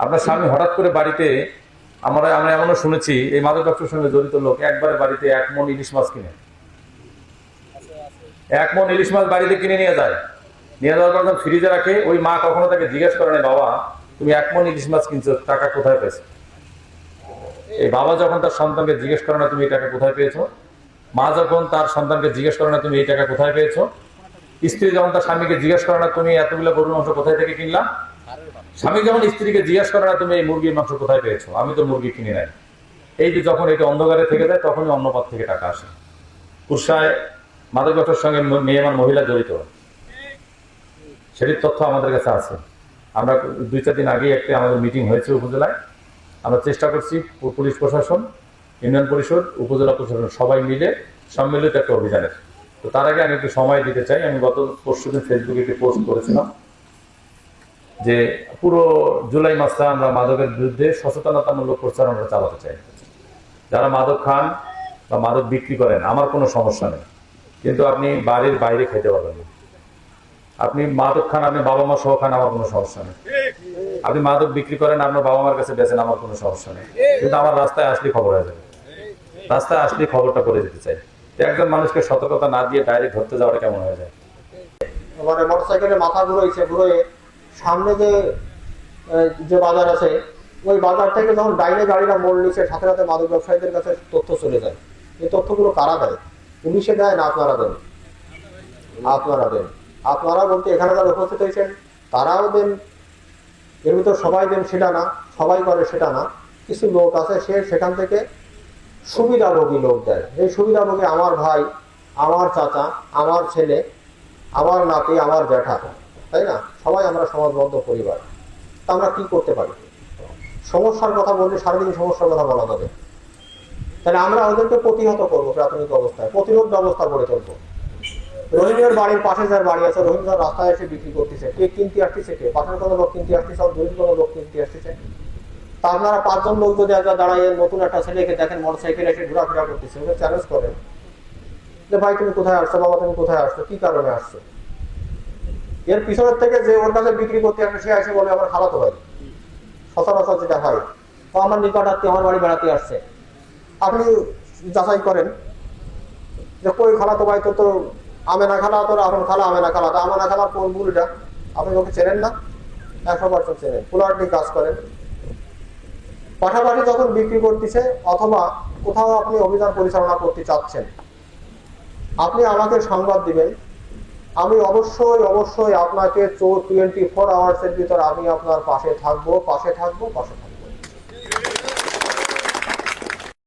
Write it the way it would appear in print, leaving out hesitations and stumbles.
আপনার স্বামী হঠাৎ করে বাড়িতে, আমরা এমনও শুনেছি এই মাদক ব্যবসার সঙ্গে জড়িত লোক একবারে বাড়িতে 1 মণ ইলিশ মাছ কিনে, 1 মণ ইলিশ মাছ বাড়িতে কিনে নিয়ে যায়। নিয়ে যাওয়ার পর ফ্রিজে রাখে। ওই মা কখনো তাকে জিজ্ঞেস করে না, বাবা তুমি 1 মণ ইলিশ মাছ কিনছো, টাকা কোথায় পেয়েছো? এই বাবা যখন তার সন্তানকে জিজ্ঞেস করে না তুমি এই টাকা কোথায় পেয়েছো, মা যখন তার সন্তানকে জিজ্ঞেস করে না তুমি এই টাকা কোথায় পেয়েছো, স্ত্রী যখন তার স্বামীকে জিজ্ঞেস করে না তুমি এতগুলো গরুর মাংস কোথায় থেকে কিনলাম, স্বামী যখন স্ত্রীকে জিজ্ঞেস করে না তুমি এই মুরগির মাংস কোথায় পেয়েছো, আমি তো মুরগি কিনে নাই, এই যে যখন এটা অন্ধকারে থেকে যায় তখনই অন্নপাত থেকে টাকা আসে। কুরসায় মাদক ব্যবসার সঙ্গে মেয়েমান মহিলা জড়িত, সেটির তথ্য আমাদের কাছে আছে। আমরা 2-4 দিন আগে একটা আমাদের মিটিং হয়েছে উপজেলায়। আমরা চেষ্টা করছি পুলিশ প্রশাসন, ইউনিয়ন পরিষদ, উপজেলা প্রশাসন সবাই মিলে সম্মিলিত একটা অভিযানের। তো তার আগে আমি একটু সময় দিতে চাই। আমি গত পরশুদিন ফেসবুকে একটি পোস্ট করেছিলাম যে পুরো জুলাই মাসে আমরা মাদকের বিরুদ্ধে সচেতনতামূলক প্রচার আমরা চালাতে চাই। যারা মাদক খান বা মাদক বিক্রি করেন আমার কোনো সমস্যা নেই, কিন্তু আপনি বাড়ির বাইরে খেতে পারবেন না। আপনি মাদক খান, আপনি বাবা মা সহ খান, আমার কোনো সমস্যা নেই। আপনি মাদক বিক্রি করেন, আপনার বাবা মার কাছে বেচেন, আমার কোনো সমস্যা নেই, কিন্তু আমার রাস্তায় আসলে খবর হয়ে যাবে। রাস্তায় আসলে খবরটা করে যেতে চাই। একজন মানুষকে সতর্কতা না দিয়ে ডাইরেক্ট ধরতে যাওয়াটা কেমন হয়ে যায়? মানে মোটরসাইকেলের মাথা ঘুরোইছে, ঘুরোয় সামনে যে যে বাজার আছে ওই বাজার থেকে যখন ডাইনে গাড়িটা মোড় নিচ্ছে সাথে সাথে মাদক ব্যবসায়ীদের কাছে তথ্য চলে যায়। এই তথ্যগুলো কারা দেয়? পুলিশে দেয় না আপনারা দেন? আপনারা দেন। আপনারা বলতে এখানে যারা উপস্থিত হয়েছেন তারাও দেন, এর ভিতর সবাই দেন সেটা না, সবাই করে সেটা না। কিছু লোক আছে সেখান থেকে সুবিধাভোগী লোক দেয়। এই সুবিধাভোগী আমার ভাই, আমার চাচা, আমার ছেলে, আমার নাতি, আমার জ্যাঠা, তাই না? সবাই আমরা সমাজবদ্ধ পরিবার। তা আমরা কি করতে পারি? সমস্যার কথা বললে সারাদিন সমস্যার কথা বলা যাবে। তাহলে আমরা ওদেরকে প্রতিহত করবো, প্রাথমিক অবস্থায় প্রতিরোধ ব্যবস্থা গড়ে তুলবো। রহিমের বাড়ির পাশে যার বাড়ি আছে, রহিম যার রাস্তায় এসে বিক্রি করতেছে, কে কিনতে আসতেছে? কে পাশের কোনো লোক কিনতে আসতেছে, দূরের কোনো লোক কিনতে আসতেছে। তা আপনারা 5 জন লোক যদি একবার দাঁড়ায় নতুন একটা ছেলেকে দেখেন মোটরসাইকেল এসে ঘোরাফেরা করতেছে, ওকে চ্যালেঞ্জ করেন যে ভাই তুমি কোথায় আসছো, বাবা তুমি কোথায় আসছো, কি কারণে আসছো? এর পিছনের থেকে যে ওর কাছে বিক্রি করতে আসে সে এসে বলে আমার খালাতো ভাই, সচরাচর যেটা হয়, তো আমার নিকটাত্মীয় আমার বাড়ি বেড়াতে আসছে। আপনি যাচাই করেন যে কই খালাতো ভাই, তো আমেনা খালা, তোর এখন খালা আমেনা খালা, তো আমেনা খালার কোন বুড়িটা? আপনি ওকে চেনেন না? 100% চেনেন, পোলারলি কাজ করেন। পাশাপাশি যখন বিক্রি করতেছে অথবা কোথাও আপনি অভিযান পরিচালনা করতে চাচ্ছেন, আপনি আমাকে সংবাদ দিবেন। আমি অবশ্যই অবশ্যই আপনাকে 24 আওয়ার্সের ভিতর আমি আপনার পাশে থাকবো, পাশে থাকবো, পাশে থাকবো।